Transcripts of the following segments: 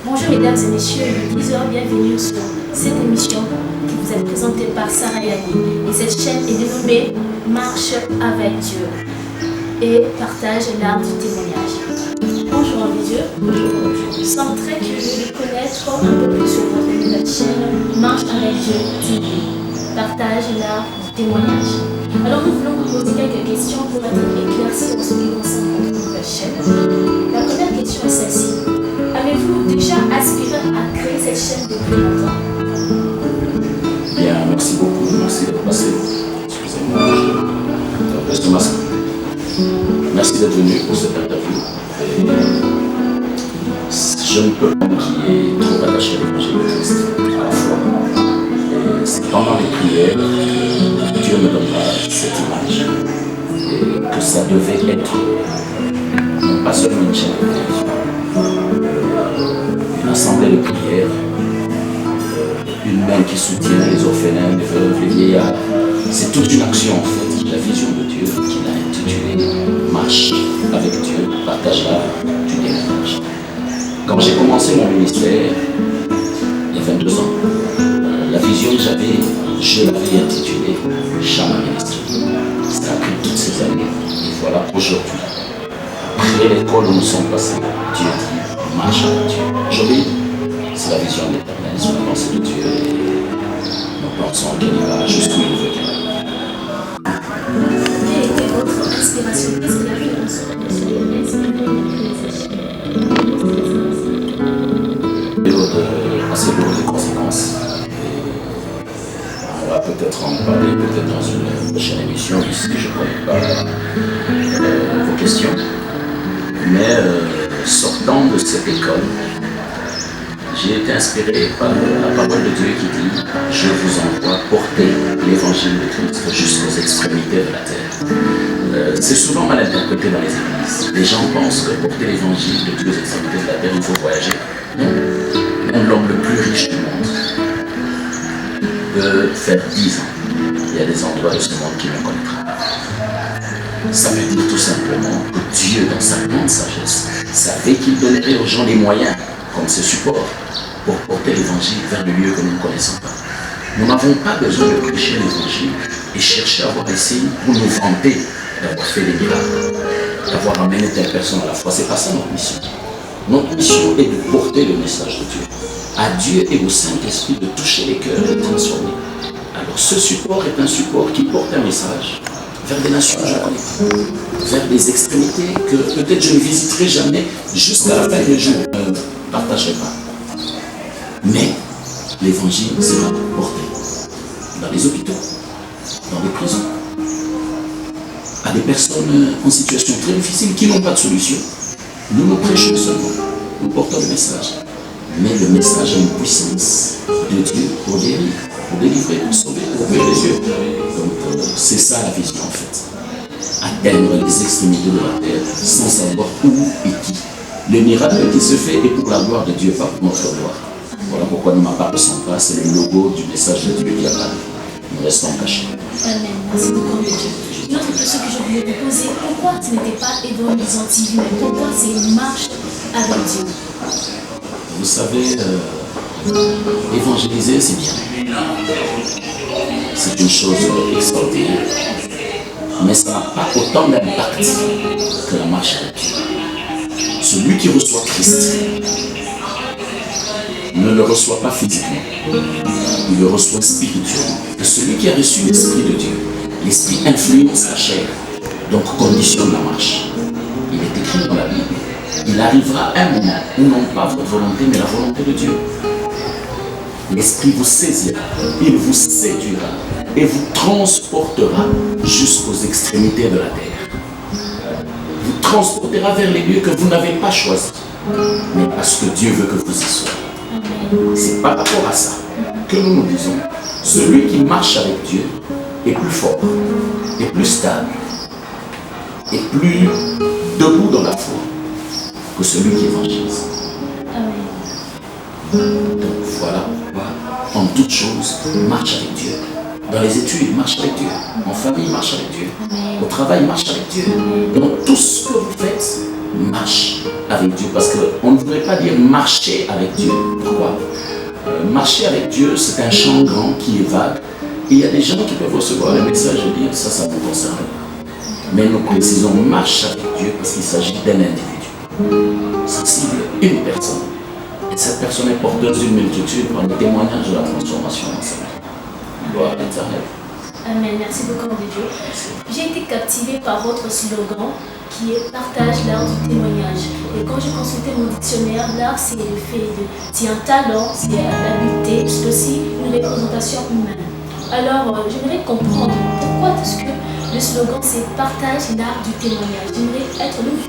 Bonjour mesdames et messieurs, le 10h, bienvenue sur cette émission qui vous est présentée par Sarah Yani. Et cette chaîne est dénommée Marche avec Dieu et partage l'art du témoignage. Bonjour Dieu, nous sommes très curieux de connaître un peu plus sur votre nouvelle chaîne Marche avec Dieu TV, partage l'art du témoignage. Alors nous voulons vous poser quelques questions pour être éclaircis en ce qui concerne votre nouvelle chaîne. La première question est celle-ci. Avez-vous déjà aspiré à créer cette chaîne depuis longtemps? Bien, merci beaucoup. Merci d'être passé. Excusez-moi, je reste masque. Merci d'être venu pour cette interview. Et je ne peux pas qui est trop attaché à l'évangile de Christ à la fois. Et c'est pendant les prières que Dieu me donnera cette image. Et que ça devait être non pas seulement une chaîne de télévision, une assemblée de prière, une main qui soutient les orphelins, les veuves, les vieillards. C'est toute une action en fait, la vision de Dieu qu'il a intitulée Marche avec Dieu, partage l'art du témoignage. Quand j'ai commencé mon ministère, il y a 22 ans, la vision que j'avais, je l'avais intitulée Chama Ministry. Ça a pris toutes ces années. Et voilà aujourd'hui, après l'école où nous sommes passés, Dieu dit Marche avec Dieu. Aujourd'hui, c'est la vision de l'Éternel, c'est la pensée de Dieu et nous pensons qu'il ira jusqu'où il veut qu'elle aille. Quelle était votre inspiration? Qu'est-ce qui a fait en sorte que vous avez inspiré assez lourd de conséquences. On va peut-être en parler peut-être dans une prochaine émission ici, je ne connais pas vos questions. Mais sortant de cette école, j'ai été inspiré par la parole de Dieu qui dit « Je vous envoie porter l'évangile de Christ jusqu'aux extrémités de la terre ». C'est souvent mal interprété dans les églises. Les gens pensent que porter l'évangile de Dieu aux extrémités de la terre, il faut voyager. Non. Même l'homme le plus riche du monde peut faire 10 ans. Il y a des endroits de ce monde qui ne connaîtra pas. Ça veut dire tout simplement que Dieu, dans sa grande sagesse, savait qu'il donnerait aux gens les moyens, comme ce support, pour porter l'évangile vers le lieu que nous ne connaissons pas. Nous n'avons pas besoin de prêcher l'évangile et chercher à avoir des signes pour nous vanter d'avoir fait des miracles, d'avoir amené telle personne à la foi. Ce n'est pas ça notre mission. Notre mission est de porter le message de Dieu. À Dieu et au Saint-Esprit de toucher les cœurs et de transformer. Alors ce support est un support qui porte un message vers des nations que je connais, vers des extrémités que peut-être je ne visiterai jamais jusqu'à la fin des jours. Je ne partagerai pas. Mais l'évangile sera porté dans les hôpitaux, dans les prisons, à des personnes en situation très difficile qui n'ont pas de solution. Nous nous prêchons seulement, nous portons le message. Mais le message a une puissance de Dieu pour guérir, pour délivrer, pour sauver, pour ouvrir les yeux. Donc c'est ça la vision en fait. Atteindre les extrémités de la terre sans savoir où et qui. Le miracle qui se fait est pour la gloire de Dieu, pas pour notre gloire. Voilà pourquoi nous m'appartenons pas, c'est le logo du message de Dieu qui apparaît. Nous restons cachés. Amen. Merci beaucoup, Dieu. Une autre question que je voulais vous poser, pourquoi ce n'était pas Évangélisant TV, mais pourquoi c'est Marche avec Dieu? Vous savez, évangéliser, c'est bien. C'est une chose extraordinaire. Mais ça n'a pas autant d'impact que la marche avec Dieu. Celui qui reçoit Christ ne le reçoit pas physiquement. Il le reçoit spirituellement. Et celui qui a reçu l'Esprit de Dieu, l'Esprit influence la chair, donc conditionne la marche. Il est écrit dans la Bible. Il arrivera un moment où non pas votre volonté, mais la volonté de Dieu. L'Esprit vous saisira, il vous séduira et vous transportera jusqu'aux extrémités de la terre. Vous transportera vers les lieux que vous n'avez pas choisis, mais parce que Dieu veut que vous y soyez. C'est par rapport à ça que nous nous disons, celui qui marche avec Dieu est plus fort, est plus stable, est plus debout dans la foi que celui qui évangélise. Donc voilà pourquoi, en toute chose, marche avec Dieu. Dans les études, marche avec Dieu. En famille, marche avec Dieu. Au travail, marche avec Dieu. Dans tout ce que vous faites, marche avec Dieu. Parce qu'on ne voudrait pas dire marcher avec Dieu. Pourquoi? Marcher avec Dieu, c'est un champ grand qui est vague. Et il y a des gens qui peuvent recevoir le message et dire ça me concerne pas. Mais nous précisons marche avec Dieu parce qu'il s'agit d'un individu sensible, une personne. Et cette personne est porteuse d'une multitude par le témoignage de la transformation dans sa vie. Gloire à l'Éternel. Amen. Merci beaucoup, de Dieu. J'ai été captivée par votre slogan qui est partage l'art du témoignage. Et quand j'ai consulté mon dictionnaire, l'art c'est le fait c'est un talent, c'est l'habileté, c'est aussi une représentation humaine. Alors j'aimerais comprendre pourquoi est-ce que le slogan c'est partage l'art du témoignage. Nous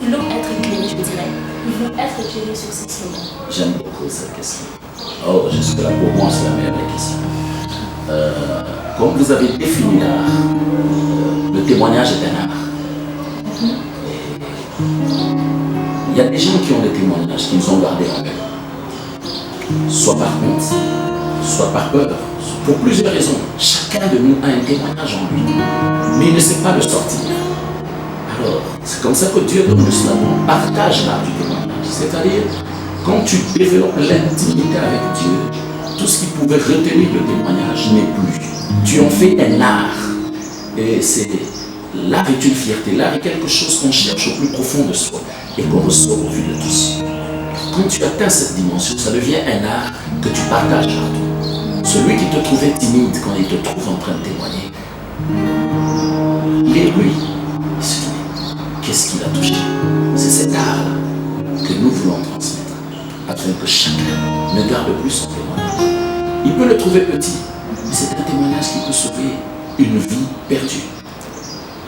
voulons être éclairés, je dirais. Nous voulons être éclairés sur ce slogan. J'aime beaucoup cette question. Oh, jusque-là, pour moi, c'est la meilleure question. Comme vous avez défini l'art, le témoignage est un art. Il y a des gens qui ont des témoignages qu'ils ont gardés en eux. Soit par honte, soit par peur, pour plusieurs raisons. Chacun de nous a un témoignage en lui, mais il ne sait pas le sortir. Alors, c'est comme ça que Dieu donne le slogan, partage l'art du témoignage. C'est-à-dire, quand tu développes l'intimité avec Dieu, tout ce qui pouvait retenir le témoignage n'est plus. Tu en fais un art. Et c'est l'art est une fierté. L'art est quelque chose qu'on cherche au plus profond de soi et qu'on ressort au vu de tous. Quand tu atteins cette dimension, ça devient un art que tu partages partout. Celui qui te trouvait timide quand il te trouve en train de témoigner, il est lui. Il se dit, qu'est-ce qu'il a touché? C'est cet art-là que nous voulons transmettre, afin que chacun ne garde plus son témoignage. Il peut le trouver petit, mais c'est un témoignage qui peut sauver une vie perdue.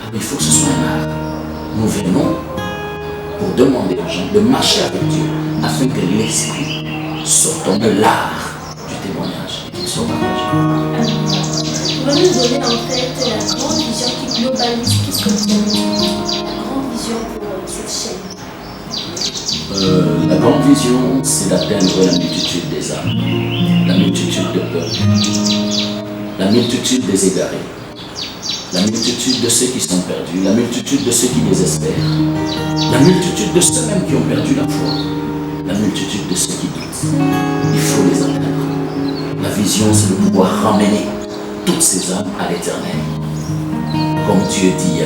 Alors, il faut que ce soit un art. Nous venons pour demander aux gens de marcher avec Dieu, afin que l'esprit sortant de l'art du témoignage et qu'il soit partagé. Vous allez nous donner en fait la grande vision qui globalise tout ce que vous avez dit. La grande vision pour cette chaîne. La grande vision, c'est d'atteindre la multitude des âmes, la multitude de peuples, la multitude des égarés, la multitude de ceux qui sont perdus, la multitude de ceux qui désespèrent, la multitude de ceux même qui ont perdu la foi, la multitude de ceux qui doutent. Il faut les atteindre. La vision, c'est de pouvoir ramener toutes ces âmes à l'éternel. Comme Dieu dit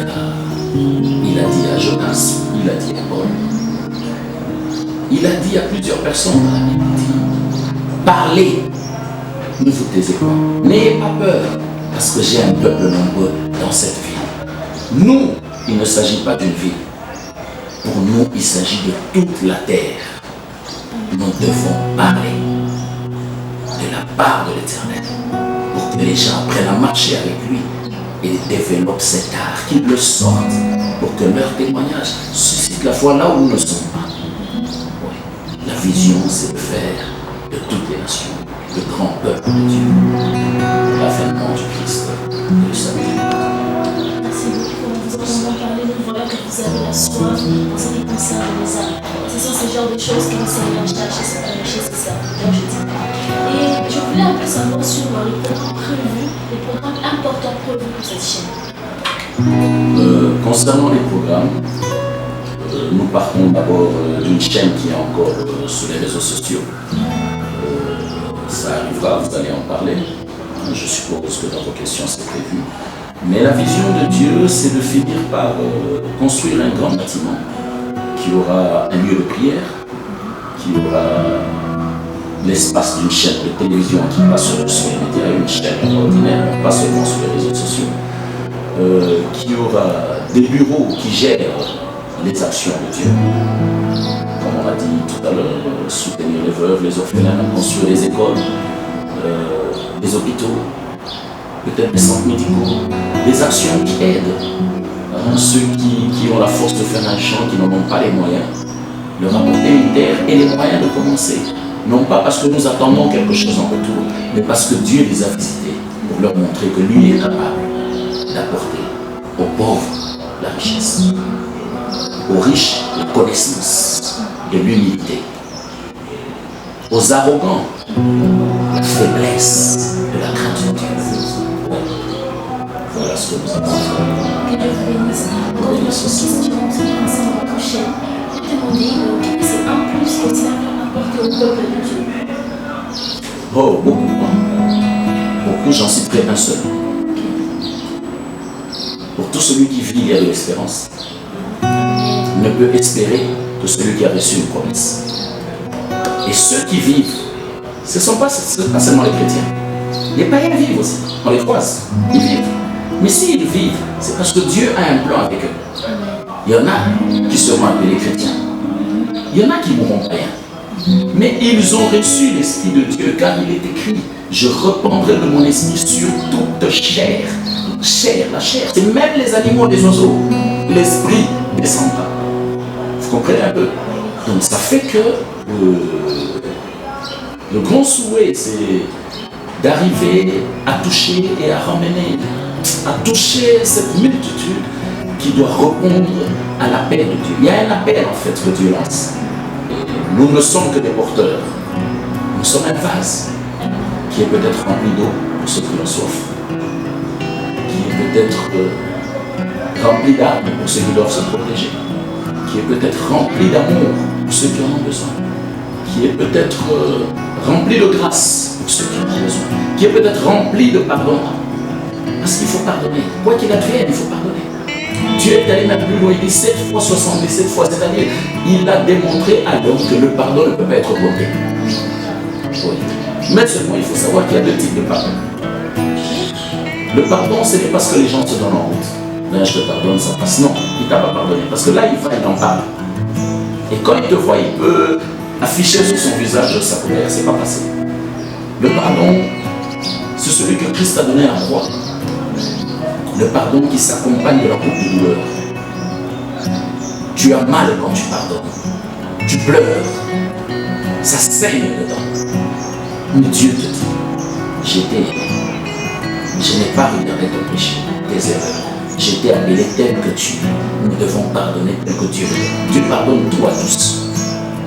il a dit à Jonas, il a dit à Paul. Il a dit à plusieurs personnes dans la Bible, parlez, ne vous taisez pas, n'ayez pas peur, parce que j'ai un peuple nombreux dans cette ville. Nous, il ne s'agit pas d'une ville. Pour nous, il s'agit de toute la terre. Nous devons parler de la part de l'Éternel, pour que les gens apprennent à marcher avec lui et développent cet art, qu'ils le sortent, pour que leur témoignage suscite la foi là où nous ne sommes pas. La vision, c'est de faire de toutes les nations le grand peuple de Dieu, l'avènement du Christ et le salut. Merci beaucoup. Nous entendons parler, nous voilà que vous avez la soif en ce qui concerne les âmes. Ce sont ce genre de choses que le Seigneur cherche chez ses serviteurs, je dis. Et je voulais un peu savoir sur les programmes prévus, les programmes importants prévus pour cette chaîne. Concernant les programmes, nous partons d'abord d'une chaîne qui est encore sur les réseaux sociaux. Ça arrivera, vous allez en parler. Je suppose que dans vos questions c'est prévu. Mais la vision de Dieu, c'est de finir par construire un grand bâtiment qui aura un lieu de prière, qui aura l'espace d'une chaîne de télévision qui passe sur les médias, une chaîne ordinaire, pas seulement sur les réseaux sociaux, qui aura des bureaux qui gèrent les actions de Dieu. Comme on a dit tout à l'heure, soutenir les veuves, les orphelins, construire des écoles, des hôpitaux, peut-être des centres médicaux, des actions qui aident ceux qui ont la force de faire un champ, qui n'en ont pas les moyens, leur apporter une terre et les moyens de commencer. Non pas parce que nous attendons quelque chose en retour, mais parce que Dieu les a visités pour leur montrer que lui est capable d'apporter aux pauvres la richesse, aux riches la connaissance de l'humilité, aux arrogants la faiblesse de la crainte de Dieu. Voilà ce que nous avons fait. Que Dieu vous bénisse. Encore une autre question concernant votre chaîne. demander quel est cet impulse que cela peut apporter au peuple de Dieu. Oh, beaucoup. Beaucoup, j'en citerai un seul. Pour tout celui qui vit, il y a de l'espérance. Ne peut espérer que celui qui a reçu une promesse. Et ceux qui vivent, ce ne sont pas seulement les chrétiens. Les païens vivent aussi. On les croise. Ils vivent. Mais s'ils vivent, c'est parce que Dieu a un plan avec eux. Il y en a qui seront appelés chrétiens. Il y en a qui mourront païens. Mais ils ont reçu l'Esprit de Dieu, car il est écrit: je répandrai de mon esprit sur toute chair. La chair, c'est même les animaux, les oiseaux. L'Esprit descendra. Vous comprenez un peu? Donc ça fait que le grand souhait, c'est d'arriver à toucher et à ramener, à toucher cette multitude qui doit répondre à l'appel de Dieu. Il y a un appel en fait que Dieu lance. Nous ne sommes que des porteurs. Nous sommes un vase qui est peut-être rempli d'eau pour ceux qui ont soif, qui est peut-être rempli d'armes pour ceux qui doivent se protéger, qui est peut-être rempli d'amour pour ceux qui en ont besoin, qui est peut-être rempli de grâce pour ceux qui en ont besoin, qui est peut-être rempli de pardon. Parce qu'il faut pardonner. Quoi qu'il advienne, il faut pardonner. Dieu est allé même plus loin. Il dit 7 fois 77 fois, c'est-à-dire il a démontré à l'homme que le pardon ne peut pas être bloqué. Oui. Mais seulement il faut savoir qu'il y a deux types de pardon. Le pardon, ce n'est pas ce que les gens se donnent en route. Là, je te pardonne, ça passe. Non, il ne t'a pas pardonné. Parce que là, il va, il en parle. Et quand il te voit, il peut afficher sur son visage sa colère. C'est pas passé. Le pardon, c'est celui que Christ a donné à la croix. Le pardon qui s'accompagne de la coupe de douleur. Tu as mal quand tu pardonnes. Tu pleures. Ça saigne dedans. Mais Dieu te dit: j'ai été aimé. Je n'ai pas regardé ton péché, tes erreurs. J'ai été appelé tel que tu es. Nous devons pardonner tel que Dieu veut. Dieu pardonne tout à tous.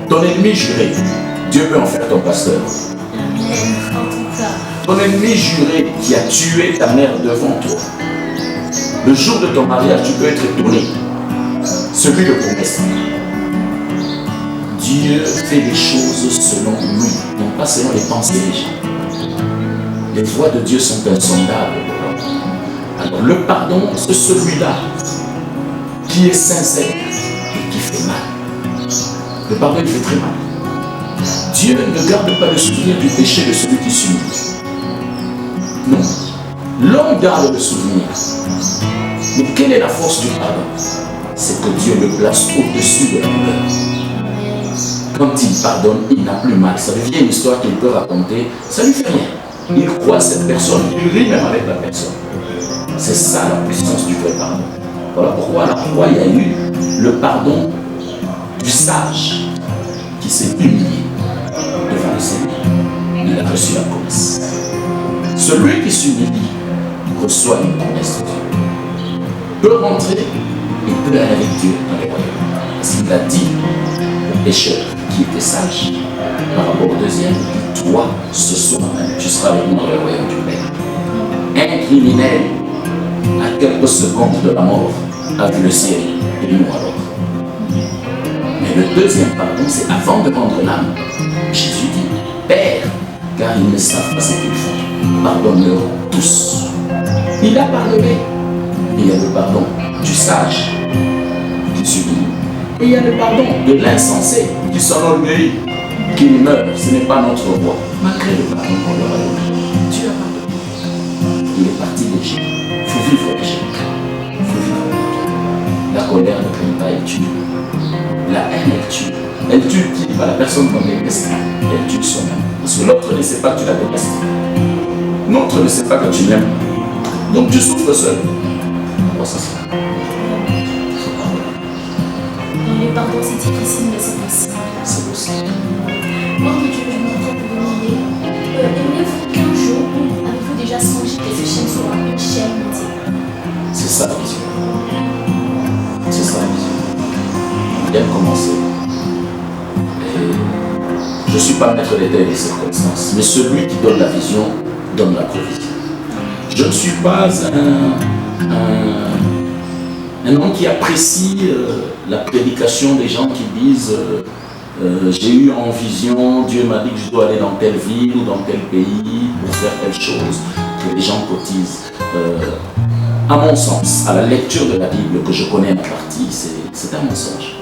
Ton ennemi juré, Dieu peut en faire ton pasteur. Ton ennemi juré qui a tué ta mère devant toi. Le jour de ton mariage, tu peux être étonné. Celui de promesse. Dieu fait les choses selon lui, non pas selon les pensées des gens. Les voies de Dieu sont insondables. Alors le pardon, c'est celui-là qui est sincère et qui fait mal. Le pardon, il fait très mal. Dieu ne garde pas le souvenir du péché de celui qui s'humilie. Non. L'homme garde le souvenir. Mais quelle est la force du pardon? C'est que Dieu le place au-dessus de la douleur. Quand il pardonne, il n'a plus mal. Ça devient une histoire qu'il peut raconter. Ça ne lui fait rien. Il croit cette personne. Il rit même avec la personne. C'est ça la puissance du vrai pardon. Voilà pourquoi à la croix, il y a eu le pardon du sage qui s'est humilié devant le Seigneur. Il a reçu la promesse. Celui qui s'humilie reçoit une promesse de Dieu. Peut rentrer et peut aller avec Dieu dans les royaumes. Parce qu'il a dit au pécheur qui était sage, par rapport au deuxième, toi, ce soir même, tu seras avec moi dans le royaume du Père. Un criminel, à quelques secondes de la mort, a vu le ciel et nous alors. Mais le deuxième pardon, c'est avant de rendre l'âme. Jésus dit: Père, car ils ne savent pas ce qu'ils font, pardonne-leur tous. Il a pardonné. Et il y a le pardon du sage qui s'humilie. Et il y a le pardon de l'insensé qui s'enorgueillit, qui meurt. Ce n'est pas notre roi. Malgré le pardon qu'on leur a donné, Dieu a pardonné. Il est parti léger. Il faut vivre léger. Il faut vivre. La colère ne crée pas, elle tue. La haine, elle tue. Elle tue qui? Pas la personne qu'on déteste. Elle tue soi-même. Parce que l'autre ne sait pas que tu la détestes. L'autre ne sait pas que tu l'aimes. Donc tu souffres seul. Bon, ça c'est ça. Dans les pardons, c'est difficile, mais c'est possible. C'est possible. Moi, Dieu, je me rends pour demander, aimez-vous qu'un jour, avez-vous déjà songé que ce chaîne soit une chaîne métier? C'est ça la vision. C'est ça la vision. On vient de commencer. Et je ne suis pas maître des telles circonstances, mais celui qui donne la vision donne la provision. Je ne suis pas Un homme qui apprécie la prédication des gens qui disent j'ai eu en vision, Dieu m'a dit que je dois aller dans telle ville ou dans tel pays pour faire telle chose, que les gens cotisent. À mon sens, à la lecture de la Bible que je connais en partie, c'est un mensonge.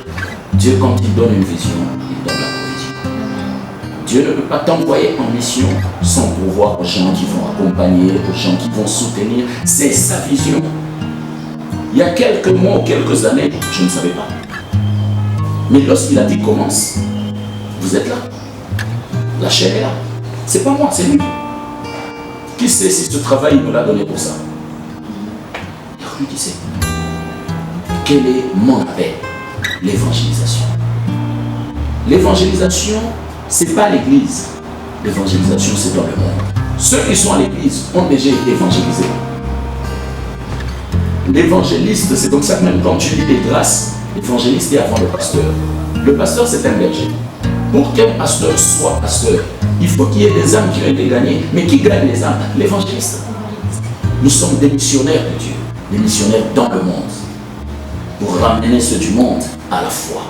Dieu, quand il donne une vision, il donne la provision. Dieu ne peut pas t'envoyer en mission sans pourvoir aux gens qui vont accompagner, aux gens qui vont soutenir. C'est sa vision. Il y a quelques mois ou quelques années, je ne savais pas. Mais lorsqu'il a dit commence, vous êtes là. La chair est là. C'est pas moi, c'est lui. Qui sait si ce travail me l'a donné pour ça? Il y a lui qui sait. Quel est mon appel? L'évangélisation. L'évangélisation, c'est pas l'église. L'évangélisation, c'est dans le monde. Ceux qui sont à l'église ont déjà été évangélisés. L'évangéliste, c'est comme ça que même quand tu lis les grâces, l'évangéliste est avant le pasteur. Le pasteur, c'est un berger. Pour qu'un pasteur soit pasteur, il faut qu'il y ait des âmes qui ont été gagnées. Mais qui gagne les âmes? L'évangéliste. Nous sommes des missionnaires de Dieu, des missionnaires dans le monde, pour ramener ceux du monde à la foi.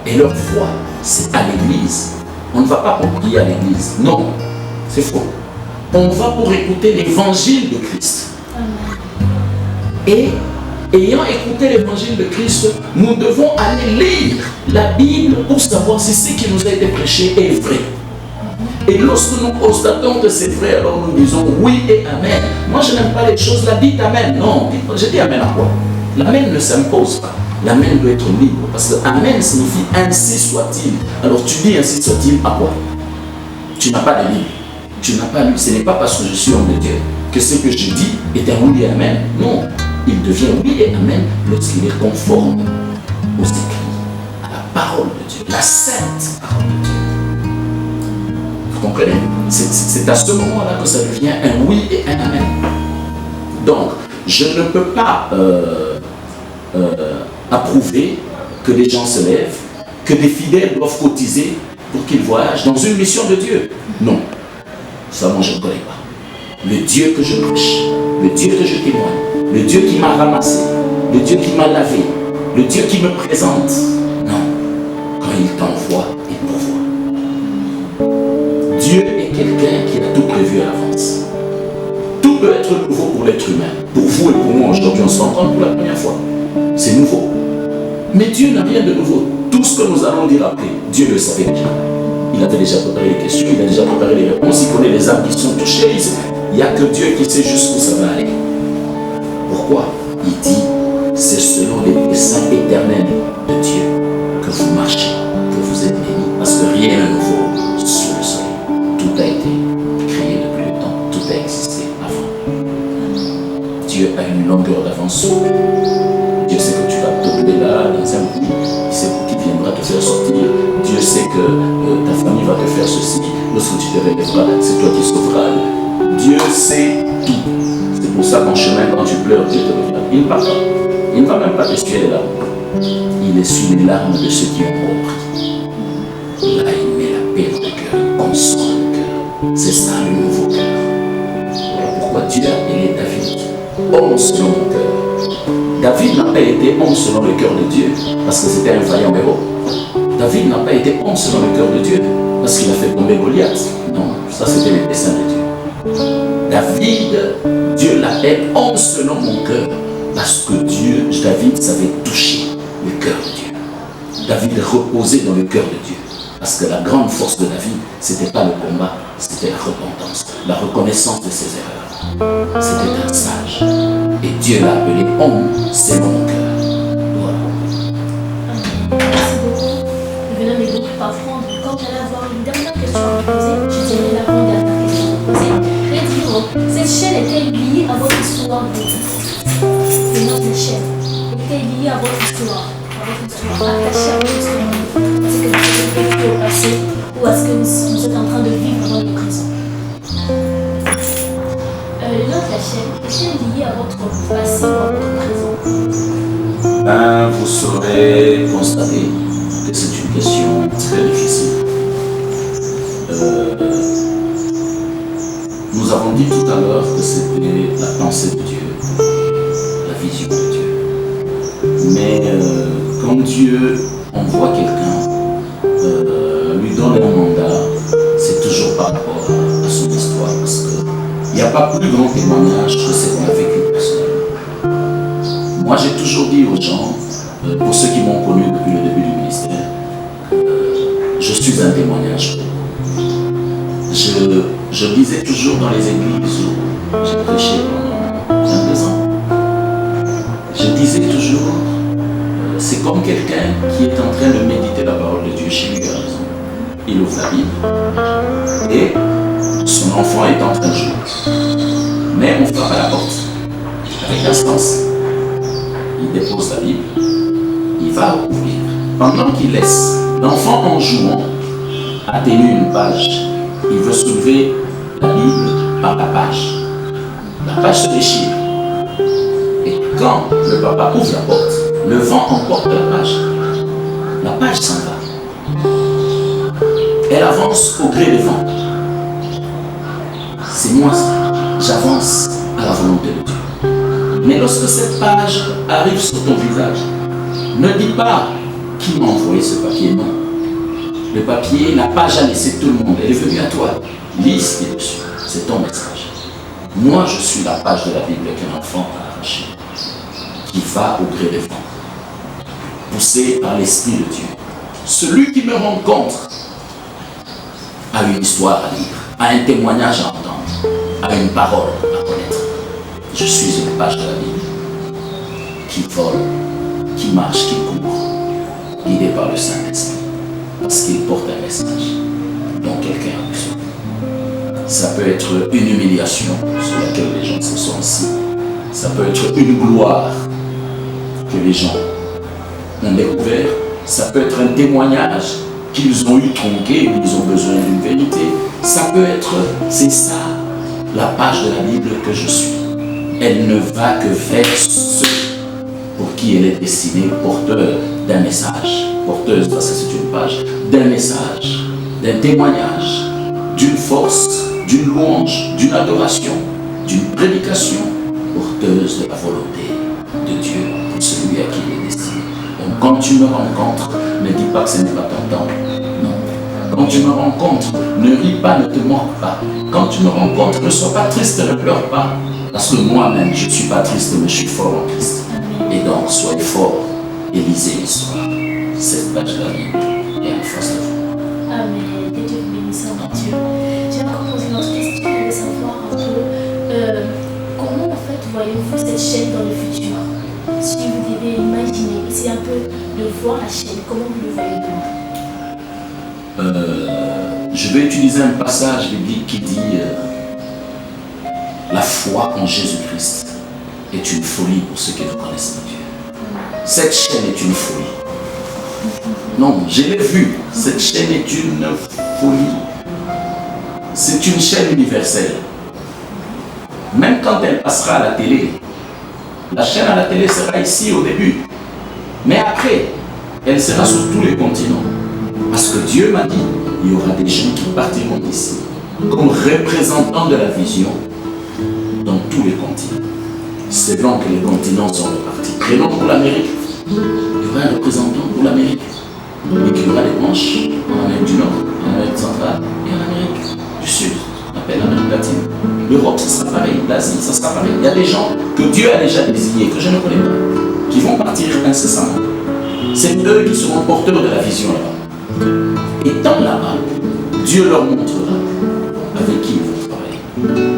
Et leur foi, c'est à l'église. On ne va pas pour prier à l'église. Non, c'est faux. On va pour écouter l'évangile de Christ. Et ayant écouté l'évangile de Christ, nous devons aller lire la Bible pour savoir si ce qui nous a été prêché est vrai. Et lorsque nous constatons que c'est vrai, alors nous disons oui et amen. Moi, je n'aime pas les choses là, dites amen. Non, je dis amen à quoi? L'amen ne s'impose pas. L'amen doit être libre. Parce que amen signifie ainsi soit-il. Alors tu dis ainsi soit-il à quoi? Tu n'as pas de Bible. Tu n'as pas lu. Ce n'est pas parce que je suis homme de Dieu que ce que je dis est un oui et amen. Non. Il devient oui et amen lorsqu'il est conforme aux écrits, à la parole de Dieu, la sainte parole de Dieu. Vous comprenez? C'est à ce moment-là que ça devient un oui et un amen. Donc, je ne peux pas approuver que les gens se lèvent, que des fidèles doivent cotiser pour qu'ils voyagent dans une mission de Dieu. Non, ça moi je ne connais pas. Le Dieu que je prêche, le Dieu que je témoigne, le Dieu qui m'a ramassé, le Dieu qui m'a lavé, le Dieu qui me présente. Non, quand il t'envoie, il pourvoit. Dieu est quelqu'un qui a tout prévu à l'avance. Tout peut être nouveau pour l'être humain. Pour vous et pour moi, aujourd'hui, on se rencontre pour la première fois. C'est nouveau. Mais Dieu n'a rien de nouveau. Tout ce que nous allons dire après, Dieu le savait déjà. Il avait déjà préparé les questions, il a déjà préparé les réponses, il connaît les âmes qui sont touchées. Il n'y a que Dieu qui sait jusqu'où ça va aller. Pourquoi? Il dit, c'est selon les desseins éternels de Dieu que vous marchez, que vous êtes bénis. Parce que rien n'est nouveau sous le soleil. Tout a été créé depuis le temps, tout a existé avant. Dieu a une longueur d'avance sur nous. Dieu sait que tu vas tomber là dans un coup, il sait qui viendra te faire sortir. Dieu sait que ta famille va te faire ceci. Lorsque tu te réveilleras, c'est toi qui sauveras. Dieu sait tout. C'est pour ça qu'en chemin, quand tu pleures, Dieu te regarde. Il ne parle pas. Il ne va même pas t'essuyer les larmes. Il essuie les larmes de ceux qui ont compris. Là, il met la paix dans le cœur. Il console le cœur. C'est ça le nouveau cœur. Voilà pourquoi Dieu a appelé David homme selon mon cœur. David n'a pas été homme selon le cœur de Dieu parce que c'était un vaillant héros. David n'a pas été homme selon le cœur de Dieu parce qu'il a fait tomber Goliath. Non, ça c'était le dessein de Dieu. David, Dieu l'appelle homme selon mon cœur parce que David savait toucher le cœur de Dieu. David reposait dans le cœur de Dieu parce que la grande force de David, c'était pas le combat, c'était la repentance, la reconnaissance de ses erreurs. C'était un sage. Et Dieu l'a appelé homme selon mon cœur. Voilà. Merci beaucoup. Nous venons de beaucoup apprendre. Quand vous allez avoir une dernière question à vous poser, je dirais l'avant-dernière question à vous poser. Et dis-moi, cette chaîne est-elle liée à votre histoire de vie? Le nom de chaîne est-elle liée à votre histoire? Attachée à votre histoire? Est-ce que vous avez vécu au passé ou est-ce que vous êtes en train de vivre dans le présent? Le nom de la chaîne est-elle liée à votre passé ou à votre présent? Vous saurez constater que c'est une question très difficile. Nous avons dit tout à l'heure que c'était la pensée de Dieu, la vision de Dieu. Mais quand Dieu envoie quelqu'un, lui donne un mandat, c'est toujours par rapport à son histoire, parce qu'il n'y a pas plus grand témoignage que ce qu'on a vécu personnellement. Moi, j'ai toujours dit aux gens, pour ceux qui m'ont connu depuis le début du ministère, je suis un témoignage pour vous. Je disais toujours dans les églises où j'ai prêché pendant 22 ans, je disais toujours, c'est comme quelqu'un qui est en train de méditer la parole de Dieu chez lui à la maison. Il ouvre la Bible et son enfant est en train de jouer. Mais on frappe à la porte avec instance. Il dépose la Bible, il va ouvrir. Pendant qu'il laisse l'enfant en jouant atténue une page, il veut soulever la Bible par la page. La page se déchire. Et quand le papa ouvre la porte, le vent emporte la page. La page s'en va. Elle avance au gré des vents. C'est moi, j'avance à la volonté de Dieu. Mais lorsque cette page arrive sur ton visage, ne dis pas qui m'a envoyé ce papier, non. Le papier, la page a laissé tout le monde, elle est venue à toi. Lis ce qui est dessus, c'est ton message. Moi, je suis la page de la Bible qu'un enfant a arrachée, qui va au gré des vents, poussé par l'Esprit de Dieu. Celui qui me rencontre a une histoire à lire, a un témoignage à entendre, a une parole à connaître. Je suis une page de la Bible qui vole, qui marche, qui court, guidée par le Saint-Esprit, parce qu'il porte un message dont quelqu'un a besoin. Ça peut être une humiliation sur laquelle les gens se sont assis. Ça peut être une gloire que les gens ont découvert. Ça peut être un témoignage qu'ils ont eu tronqué, ils ont besoin d'une vérité. Ça peut être, c'est ça, la page de la Bible que je suis. Elle ne va que vers ceux pour qui elle est destinée, porteur d'un message. Porteuse, parce que c'est une page, d'un message, d'un témoignage, d'une force, d'une louange, d'une adoration, d'une prédication, porteuse de la volonté de Dieu pour celui à qui il est destiné. Donc quand tu me rencontres, ne dis pas que ce n'est pas ton temps. Non. Quand tu me rencontres, ne ris pas, ne te moque pas. Quand tu me rencontres, ne sois pas triste, ne pleure pas. Parce que moi-même, je ne suis pas triste, mais je suis fort en Christ. Et donc, soyez forts et lisez l'histoire. Cette page de la Bible est en face de vous. Amen. Que Dieu vous bénisse en Dieu. J'ai encore posé une autre question. Je voulais savoir un peu comment en fait voyez-vous cette chaîne dans le futur? Si vous devez imaginer, essayez un peu de voir la chaîne, comment vous le voyez demain? Je vais utiliser un passage biblique qui dit la foi en Jésus-Christ est une folie pour ceux qui ne connaissent pas Dieu. Cette chaîne est une folie. Non, je l'ai vu. Cette chaîne est une folie. C'est une chaîne universelle. Même quand elle passera à la télé, la chaîne à la télé sera ici au début. Mais après, elle sera sur tous les continents. Parce que Dieu m'a dit, il y aura des gens qui partiront d'ici comme représentants de la vision dans tous les continents. C'est donc que les continents sont repartis. Prenons pour l'Amérique. Il y aura un représentant pour l'Amérique. Et qu'il y aura des branches en Amérique du Nord, en Amérique centrale et en Amérique du Sud. On appelle l'Amérique latine. L'Europe, ce sera pareil. L'Asie, ce sera pareil. Il y a des gens que Dieu a déjà désignés, que je ne connais pas, qui vont partir incessamment. C'est eux qui seront porteurs de la vision là-bas. Étant là-bas, Dieu leur montrera avec qui ils vont travailler.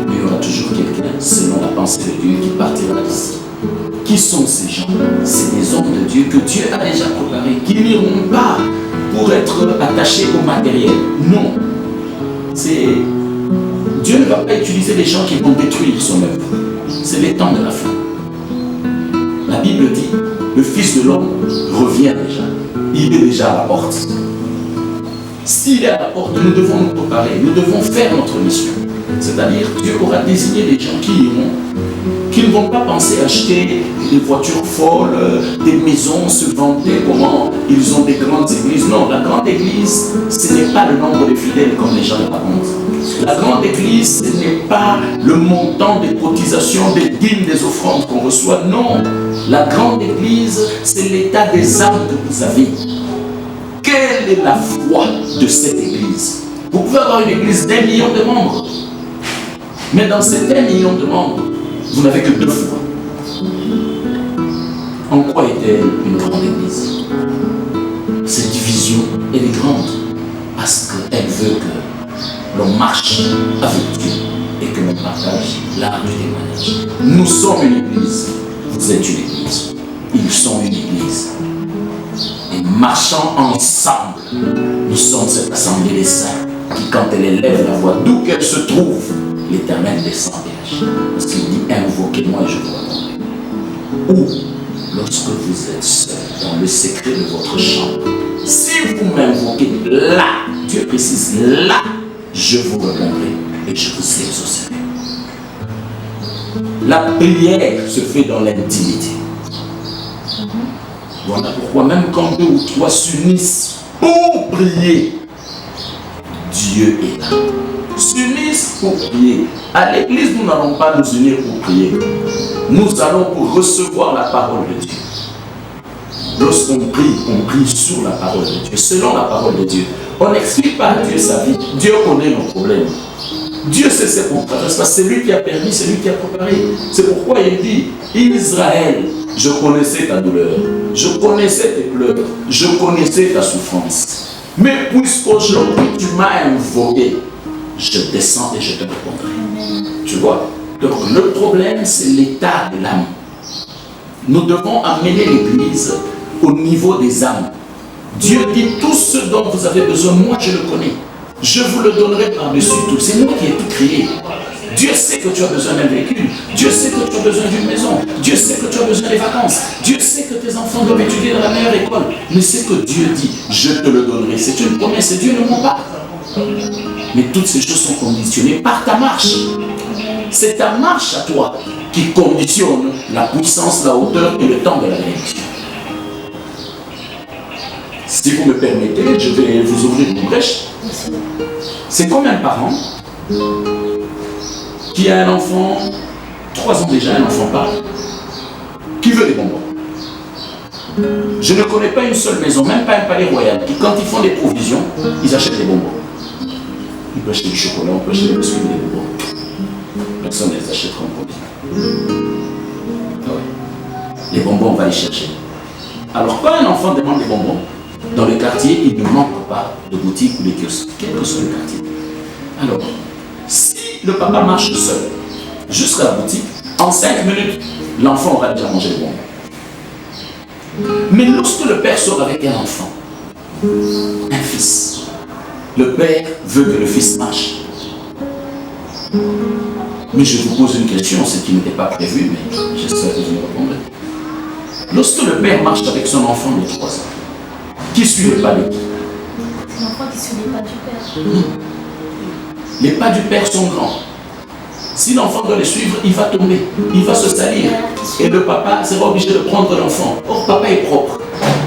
Mais il y aura toujours quelqu'un, selon la pensée de Dieu, qui partira d'ici. Qui sont ces gens? C'est des hommes de Dieu que Dieu a déjà préparés, qui n'iront pas pour être attachés au matériel. Non. Dieu ne va pas utiliser les gens qui vont détruire son œuvre. C'est les temps de la fin. La Bible dit, le Fils de l'homme revient déjà. Il est déjà à la porte. S'il est à la porte, nous devons nous préparer, nous devons faire notre mission. C'est-à-dire, Dieu aura désigné des gens qui iront, qui ne vont pas penser acheter des voitures folles, des maisons, se vanter comment ils ont des grandes églises. Non, la grande église, ce n'est pas le nombre de fidèles comme les gens le racontent. La grande église, ce n'est pas le montant des cotisations, des dîmes, des offrandes qu'on reçoit. Non. La grande église, c'est l'état des âmes que vous avez. Quelle est la foi de cette église? Vous pouvez avoir une église d'1 million de membres. Mais dans ces 1 million de membres, vous n'avez que 2 foi. En quoi est-elle une grande église? Cette division, elle est grande parce qu'elle veut que l'on marche avec Dieu et que l'on partage l'art du témoignage. Nous sommes une église, vous êtes une église, ils sont une église. Et marchant ensemble, nous sommes cette assemblée des saints qui, quand elle élève la voix, d'où qu'elle se trouve, l'Éternel descend et agit. Parce qu'il dit, invoquez-moi et je vous répondrai. Ou, lorsque vous êtes seul dans le secret de votre chambre, si vous m'invoquez là, Dieu précise là, je vous répondrai et je vous exaucerai. La prière se fait dans l'intimité. Voilà pourquoi même quand 2 ou 3 s'unissent pour prier, Dieu est là. S'unissent pour prier. À l'église, nous n'allons pas nous unir pour prier. Nous allons pour recevoir la parole de Dieu. Lorsqu'on prie sur la parole de Dieu, selon la parole de Dieu. On n'explique pas à Dieu sa vie. Dieu connaît nos problèmes. Dieu sait ses contraintes. C'est lui qui a permis, c'est lui qui a préparé. C'est pourquoi il dit, Israël, je connaissais ta douleur, je connaissais tes pleurs, je connaissais ta souffrance. Mais puisqu'aujourd'hui tu m'as invoqué, je descends et je te répondrai. Tu vois? Donc le problème, c'est l'état de l'âme. Nous devons amener l'église au niveau des âmes. Dieu dit, tout ce dont vous avez besoin, moi je le connais. Je vous le donnerai par-dessus tout. C'est moi qui ai tout créé. Dieu sait que tu as besoin d'un véhicule. Dieu sait que tu as besoin d'une maison. Dieu sait que tu as besoin des vacances. Dieu sait que tes enfants doivent étudier dans la meilleure école. Mais c'est que Dieu dit, je te le donnerai. C'est une promesse et Dieu ne ment pas. Mais toutes ces choses sont conditionnées par ta marche. C'est ta marche à toi qui conditionne la puissance, la hauteur et le temps de la bénédiction. Si vous me permettez, je vais vous ouvrir une brèche. C'est comme un parent qui a un enfant, 3 ans déjà, un enfant parle, qui veut des bonbons. Je ne connais pas une seule maison, même pas un palais royal, qui quand ils font des provisions, ils achètent des bonbons. On peut acheter du chocolat, on peut acheter des biscuits, des bonbons. Personne ne les achètera en provision. Ah ouais. Les bonbons, on va les chercher. Alors quand un enfant demande des bonbons, dans le quartier, il ne manque pas de boutique ou de kiosque, quel que soit le quartier. Alors, si le papa marche seul jusqu'à la boutique, en 5 minutes, l'enfant aura déjà mangé le bonbon. Mais lorsque le père sort avec un enfant, un fils, le père veut que le fils marche. Mais je vous pose une question, ce qui n'était pas prévu, mais j'espère que vous me répondrez. Lorsque le père marche avec son enfant de 3 ans, qui suit le pas de qui? C'est l'enfant qui suit les pas du père. Les pas du père sont grands. Si l'enfant doit les suivre, il va tomber, il va se salir. Et le papa sera obligé de prendre l'enfant. Or, papa est propre.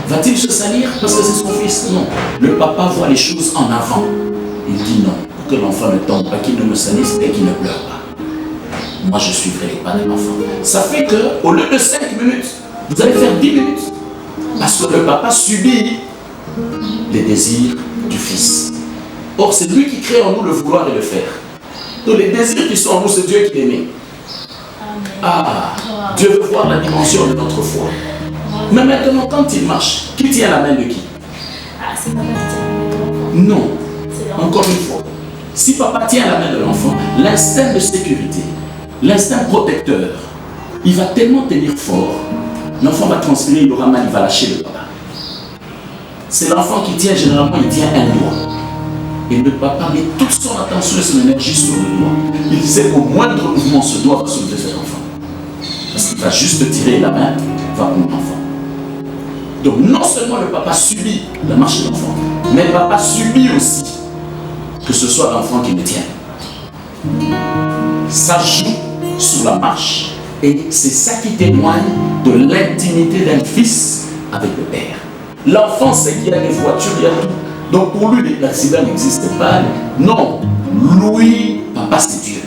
Va-t-il se salir parce que c'est son fils? Non. Le papa voit les choses en avant. Il dit non, pour que l'enfant ne tombe pas, qu'il ne me salisse et qu'il ne pleure pas. Moi, je suivrai les pas de l'enfant. Ça fait que, au lieu de 5 minutes, vous allez faire 10 minutes. Parce que le papa subit les désirs du fils. Or, c'est lui qui crée en nous le vouloir et le faire. Donc, les désirs qui sont en nous, c'est Dieu qui les met. Ah, Dieu veut voir la dimension de notre foi. Mais maintenant, quand il marche, qui tient la main de qui? Ah, c'est papa qui tient la main de l'enfant. Non. Encore une fois, si papa tient la main de l'enfant, l'instinct de sécurité, l'instinct protecteur, il va tellement tenir fort, l'enfant va transpirer, il aura mal, il va lâcher le papa. C'est l'enfant qui tient, généralement, il tient un doigt. Et le papa met toute son attention et son énergie sur le doigt. Il sait qu'au moindre mouvement, ce doigt va soulever cet enfant. Parce qu'il va juste tirer la main, va prendre l'enfant. Donc non seulement le papa subit la marche de l'enfant, mais le papa subit aussi que ce soit l'enfant qui le tient. Ça joue sur la marche et c'est ça qui témoigne de l'intimité d'un fils avec le père. L'enfant sait qu'il y a des voitures, il y a tout. Donc pour lui, l'accident n'existe pas. Non, lui, Papa, c'est Dieu.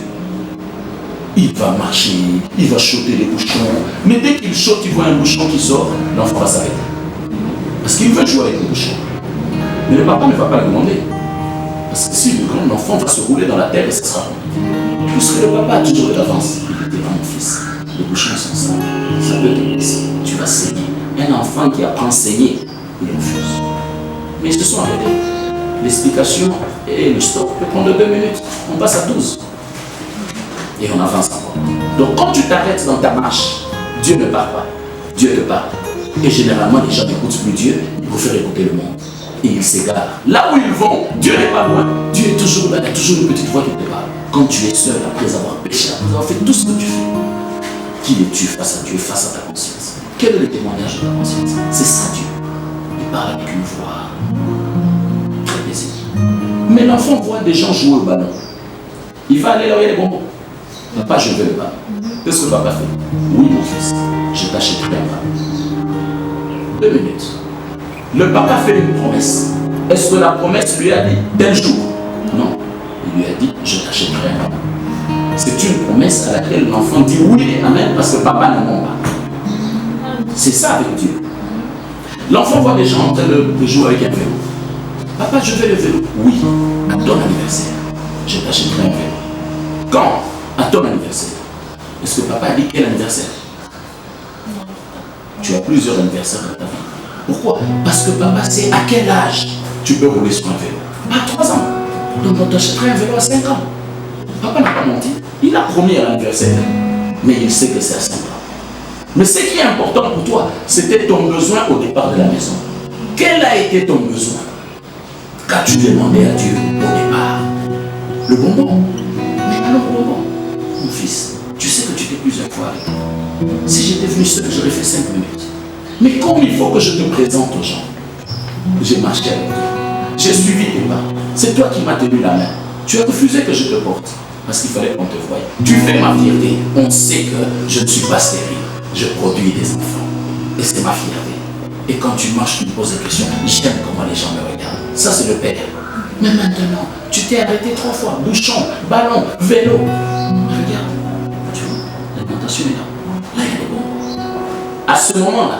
Il va marcher, il va choter les bouchons. Mais dès qu'il chote, il voit un bouchon qui sort, l'enfant va s'arrêter. Parce qu'il veut jouer avec le bouchon. Mais le papa ne va pas le demander. Parce que si le grand enfant va se rouler dans la terre, et ce sera bon. Puisque le papa a toujours de l'avance. Il dit, mon fils, les bouchons sont sales. Ça peut te blesser. Tu vas saigner. Un enfant qui apprend à saigner, il refuse. Mais ils se sont arrêtés. L'explication et le stop peut prendre 2 minutes. On passe à 12. Et on avance encore. Donc quand tu t'arrêtes dans ta marche, Dieu ne parle pas. Dieu te parle. Et généralement, les gens n'écoutent plus Dieu, ils préfèrent écouter le monde. Et ils s'égarent. Là où ils vont, Dieu n'est pas loin. Dieu est toujours là, il y a toujours une petite voix qui te parle. Quand tu es seul, après avoir péché, après avoir fait tout ce que tu fais, qui es-tu face à Dieu, face à ta conscience? Quel est le témoignage de ta conscience? C'est ça Dieu. Il parle avec une voix très paisible. Mais l'enfant voit des gens jouer au ballon. Il va aller leur dire les bonbons. Papa, je veux le ballon. Qu'est-ce que papa fait? Oui, mon fils, je t'achèterai un ballon. 2 minutes. Le papa fait une promesse. Est-ce que la promesse lui a dit tel jour? Non. Il lui a dit, je t'achèterai un ballon. C'est une promesse à laquelle l'enfant dit oui et amen parce que papa ne ment pas. C'est ça avec Dieu. L'enfant voit des gens en train de jouer avec un vélo. Papa, je veux le vélo. Oui, à ton anniversaire. Je t'achèterai un vélo. Quand? À ton anniversaire. Est-ce que papa a dit quel anniversaire? Tu as plusieurs anniversaires dans ta vie. Pourquoi? Parce que papa sait à quel âge tu peux rouler sur un vélo. À 3 ans. Donc on t'achèterait un vélo à 5 ans. Papa n'a pas menti. Il a promis à l'anniversaire. Mais il sait que c'est à 5 ans. Mais ce qui est important pour toi, c'était ton besoin au départ de la maison. Quel a été ton besoin? Qu'as-tu demandé à Dieu au départ? Le bonbon. Mais alors le bonbon. Mon fils, tu sais que tu t'es plusieurs fois avec moi. Si j'étais venu seul, j'aurais fait 5 minutes. Mais comme il faut que je te présente aux gens, j'ai marché avec toi. J'ai suivi tes pas. C'est toi qui m'as tenu la main. Tu as refusé que je te porte. Parce qu'il fallait qu'on te voie. Tu fais ma fierté. On sait que je ne suis pas stérile. Je produis des enfants. Et c'est ma fierté. Et quand tu marches, tu me poses des questions. J'aime comment les gens me regardent. Ça, c'est le père. Mais maintenant, tu t'es arrêté 3 fois. Bouchon, ballon, vélo. Regarde. Tu vois, l'alimentation est là. Là, il y a des bons. À ce moment-là,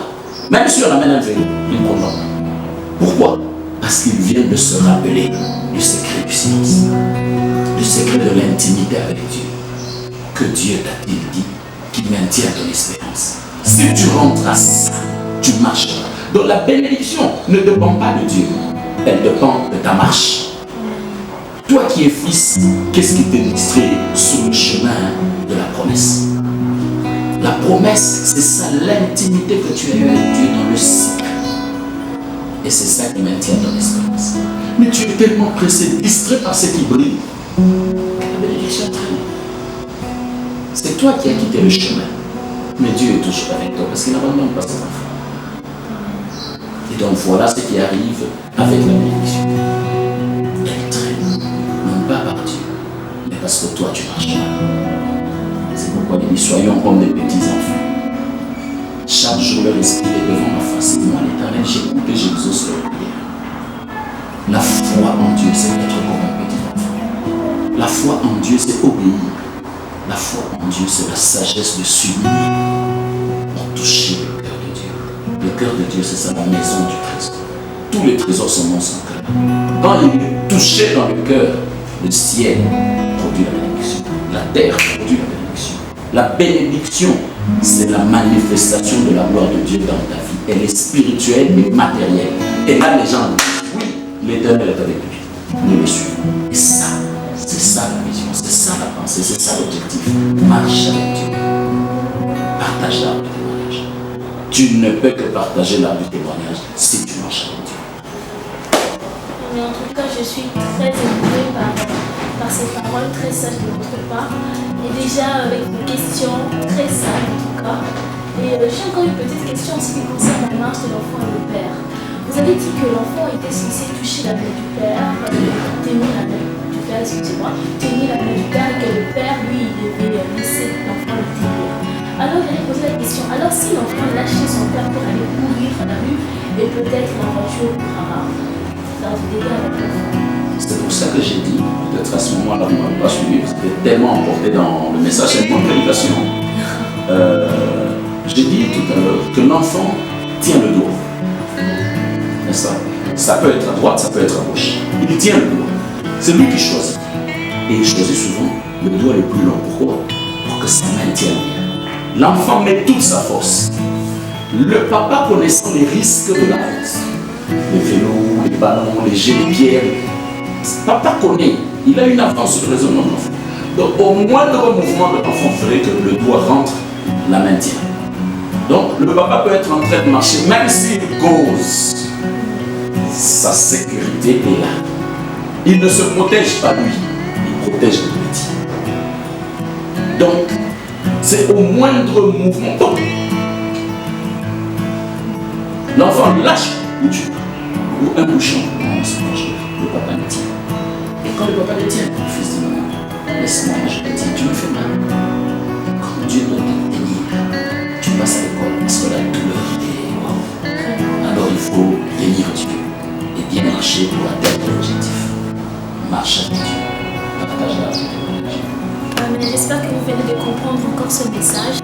même si on amène un vélo, il ne comprend pas. Pourquoi? Parce qu'ils viennent de se rappeler du secret du silence. Du secret de l'intimité avec Dieu. Que Dieu t'a-t-il dit qui maintient ton espérance? Si tu rentres à ça, tu marcheras. Donc la bénédiction ne dépend pas de Dieu. Elle dépend de ta marche. Toi qui es fils, qu'est-ce qui t'est distrait sur le chemin de la promesse? La promesse, c'est ça, l'intimité que tu as eue avec Dieu dans le secret. Et c'est ça qui maintient ton espérance. Mais tu es tellement pressé, distrait par ce qui brille. La bénédiction traîne. C'est toi qui as quitté le chemin. Mais Dieu est toujours avec toi parce qu'il n'abandonne pas ses enfants. Et donc voilà ce qui arrive avec la bénédiction. Elle traîne, non pas par Dieu, mais parce que toi tu marches mal. C'est pourquoi il dit soyons comme des petits enfants. Chaque jour leur esprit est devant ma face et moi l'Éternel, j'écoute et j'exauce leur prière. La foi en Dieu, c'est être comme un petit enfant. La foi en Dieu, c'est obéir. La foi en Dieu, c'est la sagesse de s'humilier pour toucher le cœur de Dieu. Le cœur de Dieu, c'est ça, la maison du trésor. Tous les trésors sont dans son cœur. Quand il est touché dans le cœur, le ciel produit la bénédiction. La terre produit la bénédiction. La bénédiction, c'est la manifestation de la gloire de Dieu dans ta vie. Elle est spirituelle et matérielle. Et là, les gens disent, oui, l'Éternel est avec lui. Nous le suivons. Et ça, c'est ça la vision, c'est ça la pensée, c'est ça l'objectif. Marche avec Dieu. Partage l'arbre du témoignage. Tu ne peux que partager l'arbre du témoignage si tu marches avec Dieu. Mais en tout cas, je suis très émue par ces paroles très sages de votre part. Et déjà avec une question très simple en tout cas. Et j'ai encore une petite question en ce qui concerne la marche de l'enfant et le père. Vous avez dit que l'enfant était censé toucher la main du père, tenir la main du père, excusez-moi, tenir la main du père et que le père, lui, il devait laisser l'enfant le tenir. Alors j'allais poser la question, alors si l'enfant lâchait son père pour aller courir à la rue et peut-être la voiture pourra faire du dégât avec l'enfant, C'est pour ça que j'ai dit, peut-être à ce moment-là, vous ne m'avez pas suivi, vous êtes tellement emporté dans le message, c'est une bonne prédication. J'ai dit tout à l'heure que l'enfant tient le doigt. N'est-ce pas? Ça peut être à droite, ça peut être à gauche. Il tient le doigt. C'est lui qui choisit. Et il choisit souvent le doigt le plus long. Pourquoi? Pour que sa main tienne bien. L'enfant met toute sa force. Le papa connaissant les risques de la route, les vélos, les ballons, les jets de pierre, papa connaît. Il a une avance sur le raisonnement de l'enfant. Donc au moindre mouvement de l'enfant ferait que le doigt rentre, la main tient. Donc le papa peut être en train de marcher, même s'il cause, sa sécurité est là. Il ne se protège pas lui, il protège le petit. Donc, c'est au moindre mouvement. L'enfant lâche ou tu ou un bouchon, non, c'est dangereux. Le papa le tient. Et quand le papa le tient, le fils dit maman, laisse-moi, je te dis, tu me fais mal. Quand Dieu doit te tenir, tu passes à l'école parce que la douleur est wow. Alors il faut bénir Dieu et bien marcher pour atteindre l'objectif. Marche avec Dieu. Partage-la avec Dieu. Amen. J'espère que vous venez de comprendre encore ce message.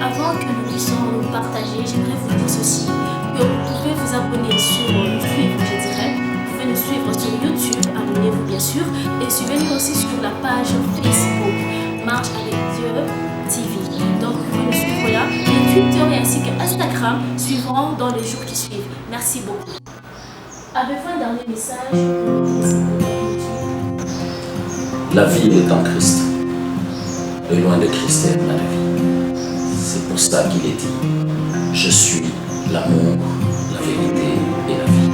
Avant que nous puissions nous partager, j'aimerais vous dire ceci. Que vous pouvez vous abonner sur nous suivre, je dirais. Vous pouvez nous suivre sur YouTube, abonnez-vous bien sûr. Et suivez-nous aussi sur la page Facebook, Marche avec Dieu TV. Donc vous pouvez nous suivre là. Et Twitter et ainsi que Instagram suivront dans les jours qui suivent. Merci beaucoup. Avez-vous un dernier message? La vie est en Christ. Et loin de Christ est la vie. C'est pour ça qu'il est dit, je suis l'amour, la vérité et la vie.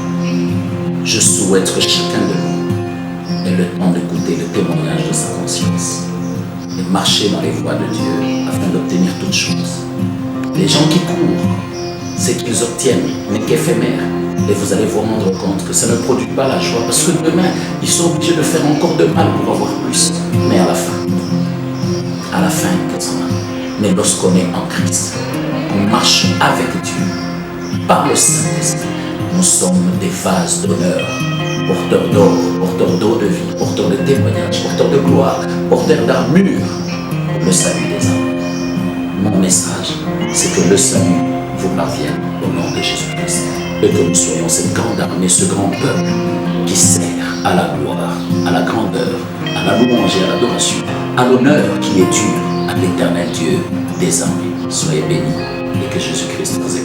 Je souhaite que chacun de nous ait le temps d'écouter le témoignage de sa conscience et marcher dans les voies de Dieu afin d'obtenir toutes choses. Les gens qui courent, c'est qu'ils obtiennent n'est qu'éphémère. Et vous allez vous rendre compte que ça ne produit pas la joie parce que demain, ils sont obligés de faire encore de mal pour avoir plus. Mais à la fin, qu'est-ce qu'on a? Mais lorsqu'on est en Christ, on marche avec Dieu, par le Saint-Esprit, nous sommes des vases d'honneur, porteurs d'or, porteurs d'eau de vie, porteurs de témoignages, porteurs de gloire, porteurs d'armure pour le salut des âmes. Mon message, c'est que le salut vous parvienne au nom de Jésus-Christ. Et que nous soyons cette grande armée, ce grand peuple qui sert à la gloire, à la grandeur, à la louange et à l'adoration, à l'honneur qui est dû à l'éternel Dieu des armées. Soyez bénis et que Jésus-Christ vous